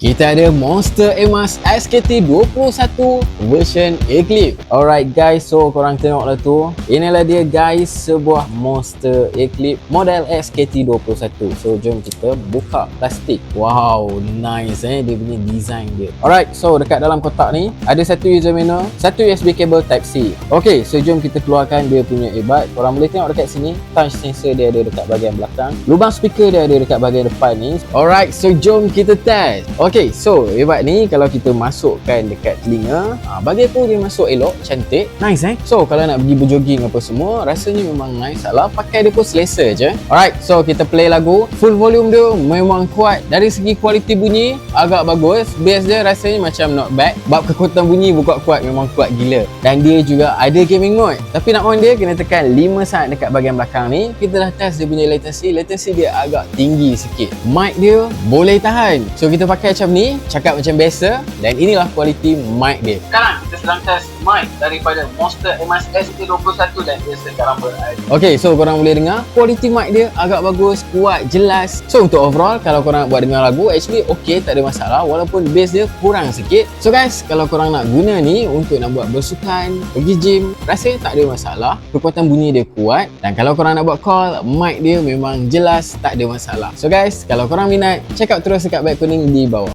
Kita ada Monster Emas SKT21 version Eclipse. Alright guys, so korang tengoklah tu. Inilah dia guys, sebuah Monster Eclipse model SKT21. So jom kita buka plastik. Wow, nice dia punya design dia. Alright, so dekat dalam kotak ni ada satu user manual, satu USB cable Type C. Okay, so jom kita keluarkan dia punya earbud. Korang boleh tengok dekat sini, touch sensor dia ada dekat bahagian belakang. Lubang speaker dia ada dekat bahagian depan ni. Alright, so jom kita test. Okay, so earbud ni kalau kita masukkan dekat telinga, bagi aku dia masuk elok, cantik, nice So kalau nak pergi berjoging apa semua, rasanya memang nice lah. Pakai dia pun selesa je. Alright, so kita play lagu. Full volume dia memang kuat. Dari segi kualiti bunyi agak bagus. Bass dia rasanya macam not bad. Bab kekuatan bunyi kuat-kuat, memang kuat gila. Dan dia juga ada gaming mode. Tapi nak on dia kena tekan 5 saat dekat bahagian belakang ni. Kita dah test dia punya latency. Latency dia agak tinggi sikit. Mic dia boleh tahan. So kita pakai macam ni, cakap macam biasa, dan inilah kualiti mic dia. Sekarang kita sedang test mic daripada Monster Emas SKT21 dan dia sekarang berada. Okay, so korang boleh dengar kualiti mic dia agak bagus, kuat, jelas. So untuk overall, kalau korang nak buat dengar lagu, actually okay, tak ada masalah, walaupun bass dia kurang sikit. So guys, kalau korang nak guna ni untuk nak buat bersukan, pergi gym, rasanya tak ada masalah. Kekuatan bunyi dia kuat, dan kalau korang nak buat call, mic dia memang jelas, tak ada masalah. So guys, kalau korang minat, check out terus dekat beg kuning di bawah.